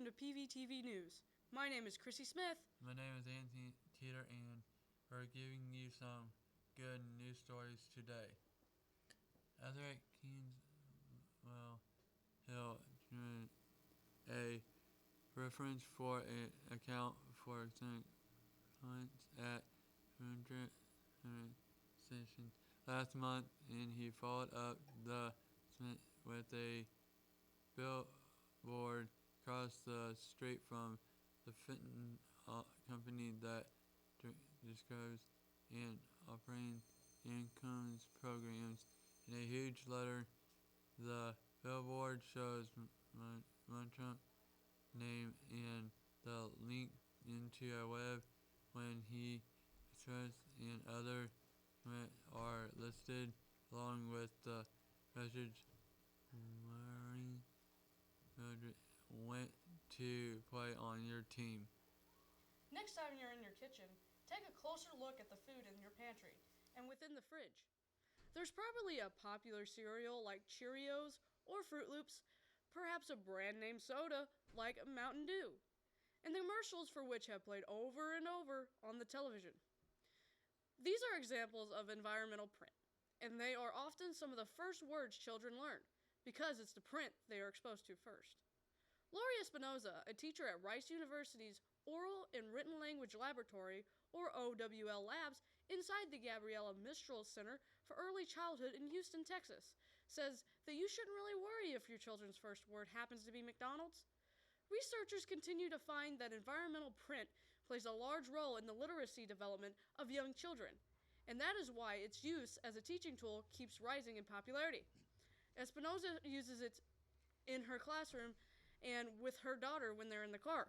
welcome to PVTV News. My name is Chrissy Smith. My name is Anthony Teeter, and we're giving you some good news stories today. Ethernet Keynes Hill a reference for an account for clients at 100 station last month, and he followed up the with a billboard across the street from the Fenton company that describes and operating incomes programs. In a huge letter, the billboard shows Trump name and the link into a web when he address and other are listed along with the message went to play on your team. Next time you're in your kitchen, take a closer look at the food in your pantry and within the fridge. There's probably a popular cereal like Cheerios or Fruit Loops, perhaps a brand name soda like Mountain Dew, and the commercials for which have played over and over on the television. These are examples of environmental print, and they are often some of the first words children learn because it's the print they are exposed to first. Lori Espinoza, a teacher at Rice University's Oral and Written Language Laboratory, or OWL Labs, inside the Gabriela Mistral Center for Early Childhood in Houston, Texas, says that you shouldn't really worry if your children's first word happens to be McDonald's. Researchers continue to find that environmental print plays a large role in the literacy development of young children, and that is why its use as a teaching tool keeps rising in popularity. Espinoza uses it in her classroom and with her daughter when they're in the car.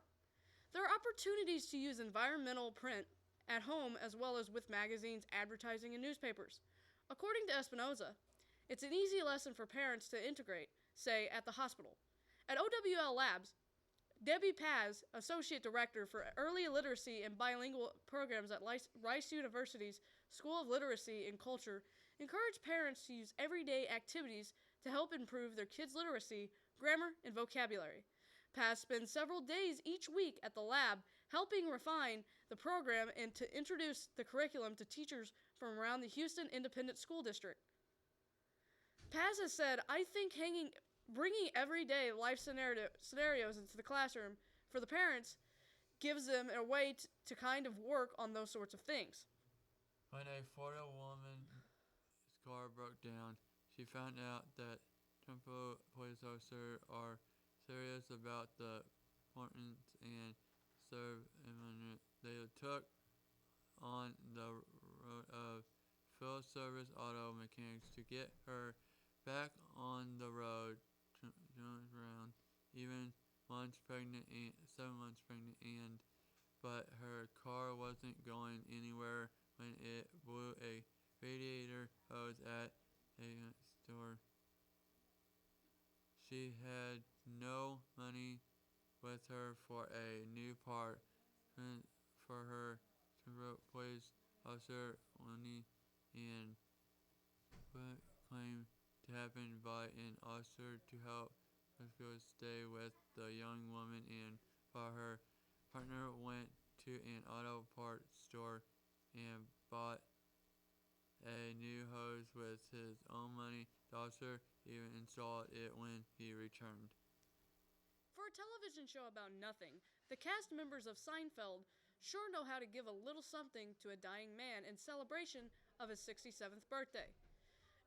There are opportunities to use environmental print at home as well as with magazines, advertising, and newspapers. According to Espinoza, it's an easy lesson for parents to integrate, say, at the hospital. At OWL Labs, Debbie Paz, Associate Director for Early Literacy and Bilingual Programs at Rice University's School of Literacy and Culture, encouraged parents to use everyday activities to help improve their kids' literacy, grammar, and vocabulary. Paz spends several days each week at the lab helping refine the program and to introduce the curriculum to teachers from around the Houston Independent School District. Paz has said, I think bringing everyday life scenarios into the classroom for the parents gives them a way to kind of work on those sorts of things. When a Florida woman's car broke down, she found out that Temple police officers are serious about the importance and serve they took on the road of field service auto mechanics to get her back on the road. Around even 7 months pregnant, but her car wasn't going anywhere when it blew a radiator hose at a store. She had no money with her for a new part for her police officer only, and claimed to happen by an officer to help her stay with the young woman, and while her partner went to an auto parts store and bought a new hose with his own money. The officer even installed it when he returned. For a television show about nothing, the cast members of Seinfeld sure know how to give a little something to a dying man in celebration of his 67th birthday.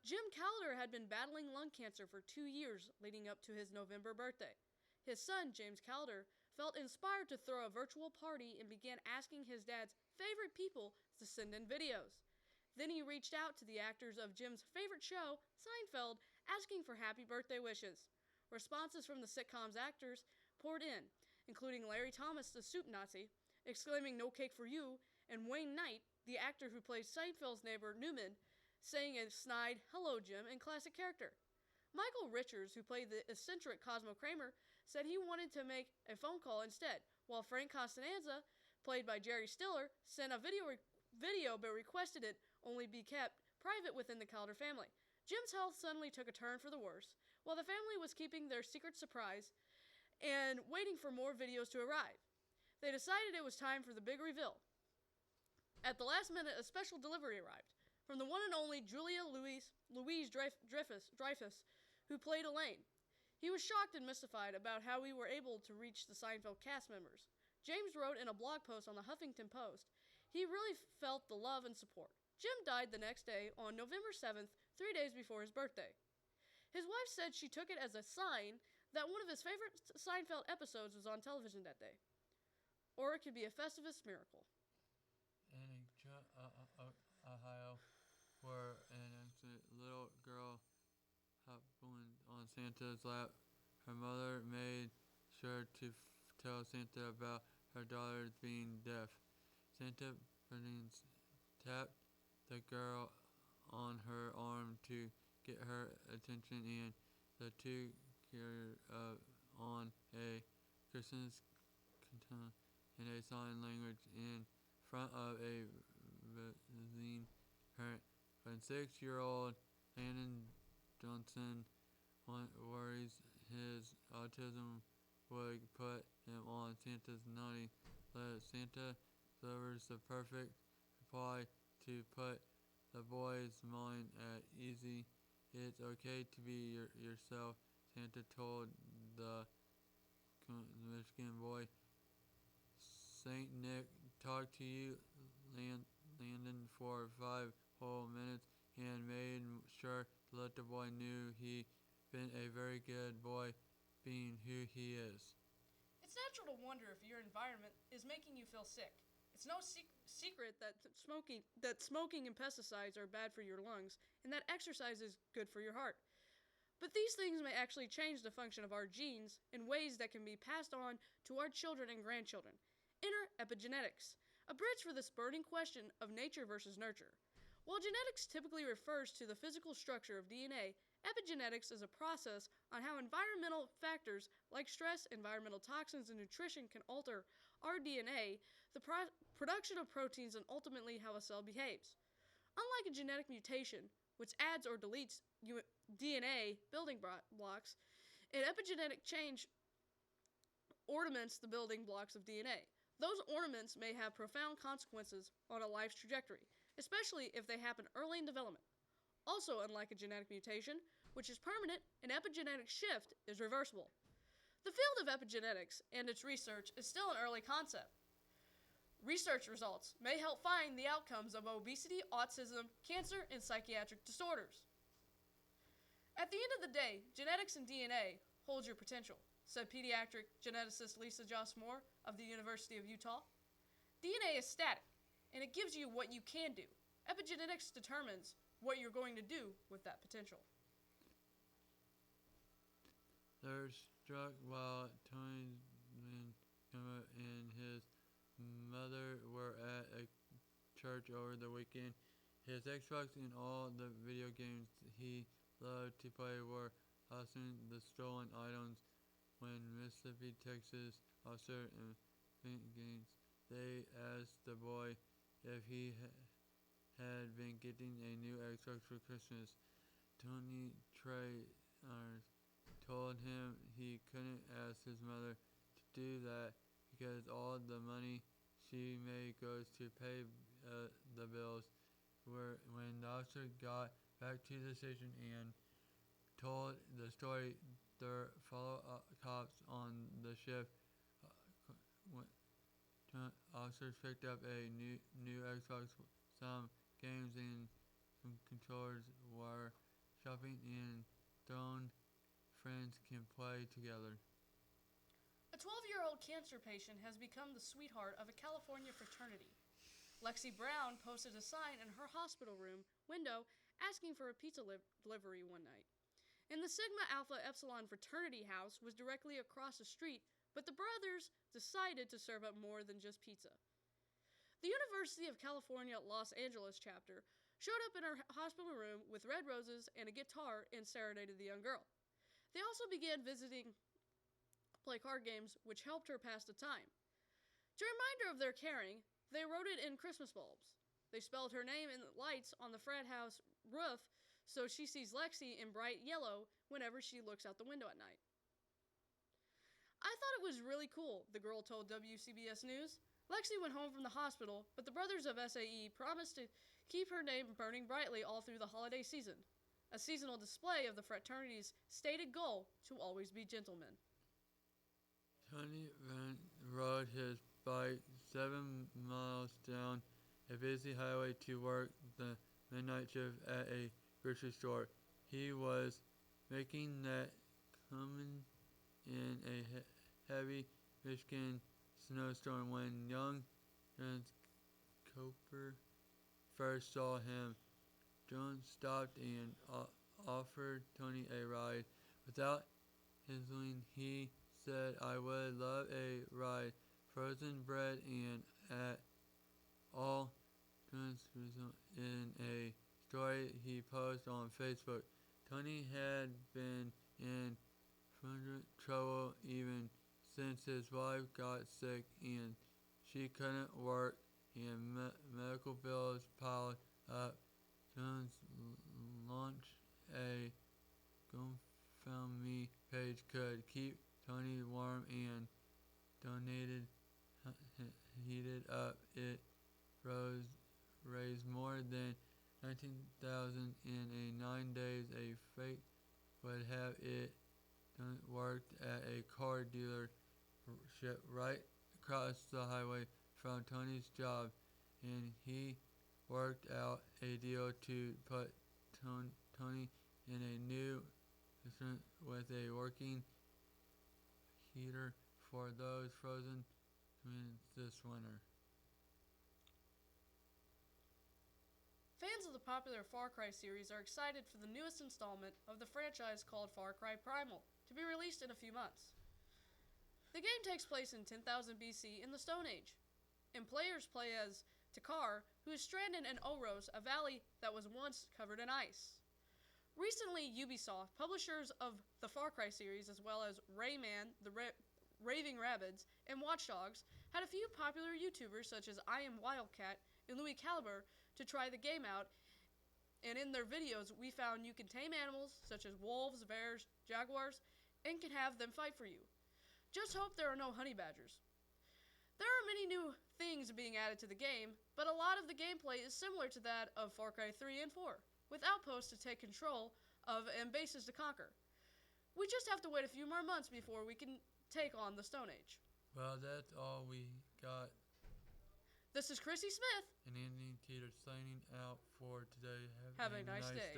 Jim Calder had been battling lung cancer for 2 years leading up to his November birthday. His son, James Calder, felt inspired to throw a virtual party and began asking his dad's favorite people to send in videos. Then he reached out to the actors of Jim's favorite show, Seinfeld, asking for happy birthday wishes. Responses from the sitcom's actors poured in, including Larry Thomas, the soup Nazi, exclaiming "No cake for you," and Wayne Knight, the actor who plays Seinfeld's neighbor Newman, saying a snide "Hello, Jim" in classic character. Michael Richards, who played the eccentric Cosmo Kramer, said he wanted to make a phone call instead, while Frank Costanza, played by Jerry Stiller, sent a video but requested it only be kept private within the Calder family. Jim's health suddenly took a turn for the worse. While the family was keeping their secret surprise, and waiting for more videos to arrive. They decided it was time for the big reveal. At the last minute, a special delivery arrived from the one and only Julia Louise Dreyfus, who played Elaine. He was shocked and mystified about how we were able to reach the Seinfeld cast members. James wrote in a blog post on the Huffington Post, he really felt the love and support. Jim died the next day on November 7th, 3 days before his birthday. His wife said she took it as a sign that one of his favorite Seinfeld episodes was on television that day. Or it could be a Festivus miracle. In Ohio, where an little girl happened on Santa's lap, her mother made sure to tell Santa about her daughter being deaf. Santa tapped the girl on her arm to get her attention, and the two carried on a Christmas carol in a sign language in front of a visiting parent. When 6-year-old Landon Johnson worries his autism would put him on Santa's naughty list, Santa delivers the perfect reply to put the boy's mind at ease. It's okay to be yourself, Santa told the Michigan boy. Saint Nick talked to you, Landon, for 5 whole minutes and made sure to let the boy knew he'd been a very good boy, being who he is. It's natural to wonder if your environment is making you feel sick. It's no secret that smoking and pesticides are bad for your lungs, and that exercise is good for your heart. But these things may actually change the function of our genes in ways that can be passed on to our children and grandchildren. Enter epigenetics, a bridge for this burning question of nature versus nurture. While genetics typically refers to the physical structure of DNA, epigenetics is a process on how environmental factors like stress, environmental toxins, and nutrition can alter our DNA, the production of proteins, and ultimately how a cell behaves. Unlike a genetic mutation, which adds or deletes DNA building blocks, an epigenetic change ornaments the building blocks of DNA. Those ornaments may have profound consequences on a life's trajectory, especially if they happen early in development. Also, unlike a genetic mutation, which is permanent, an epigenetic shift is reversible. The field of epigenetics and its research is still an early concept. Research results may help find the outcomes of obesity, autism, cancer, and psychiatric disorders. At the end of the day, genetics and DNA hold your potential, said pediatric geneticist Lisa Joss Moore of the University of Utah. DNA is static, and it gives you what you can do. Epigenetics determines what you're going to do with that potential. They're struck while Tony and his mother were at a church over the weekend. His Xbox and all the video games he loved to play were hustling the stolen items. When Mississippi, Texas officer investigates, they asked the boy if he had been getting a new Xbox for Christmas. Tony told him he couldn't ask his mother to do that because all the money she made goes to pay the bills. When the officer got back to the station and told the story, their follow-up cops on the shift, officers picked up a new Xbox, some games, and some controllers while shopping, and thrown friends can play together. A 12-year-old cancer patient has become the sweetheart of a California fraternity. Lexi Brown posted a sign in her hospital room window asking for a pizza delivery one night. And the Sigma Alpha Epsilon fraternity house was directly across the street, but the brothers decided to serve up more than just pizza. The University of California Los Angeles chapter showed up in her hospital room with red roses and a guitar and serenaded the young girl. They also began visiting play card games, which helped her pass the time. To remind her of their caring, they wrote it in Christmas bulbs. They spelled her name in lights on the frat house roof so she sees Lexi in bright yellow whenever she looks out the window at night. I thought it was really cool, the girl told WCBS News. Lexi went home from the hospital, but the brothers of SAE promised to keep her name burning brightly all through the holiday season, a seasonal display of the fraternity's stated goal to always be gentlemen. Tony rode his bike 7 miles down a busy highway to work the midnight shift at a grocery store. He was making that coming in a heavy Michigan snowstorm when young Jones Cooper first saw him. Jones stopped and offered Tony a ride. Without hesitating, he said, "I would love a ride." Frozen bread and at all Jones resulted in a story he posted on Facebook. Tony had been in trouble even since his wife got sick and she couldn't work and medical bills piled up. Jones launched a GoFundMe page could keep Tony warm and donated heated up. It raised more than $19,000 in 9 days. A fake would have it worked at a car dealership right across the highway from Tony's job, and he worked out a deal to put Tony in a new restaurant with a working heater for those frozen minutes this winter. Fans of the popular Far Cry series are excited for the newest installment of the franchise called Far Cry Primal to be released in a few months. The game takes place in 10,000 BC in the Stone Age, and players play as Takar, who is stranded in Oros, a valley that was once covered in ice. Recently, Ubisoft, publishers of the Far Cry series as well as Rayman, the Raving Rabbids, and Watch Dogs, had a few popular YouTubers such as I Am Wildcat and Louis Caliber to try the game out, and in their videos we found you can tame animals such as wolves, bears, jaguars, and can have them fight for you. Just hope there are no honey badgers. There are many new things being added to the game, but a lot of the gameplay is similar to that of Far Cry 3 and 4, with outposts to take control of and bases to conquer. We just have to wait a few more months before we can take on the Stone Age. Well, that's all we got. This is Chrissy Smith. And Andy Teeter signing out for today. Have a nice day.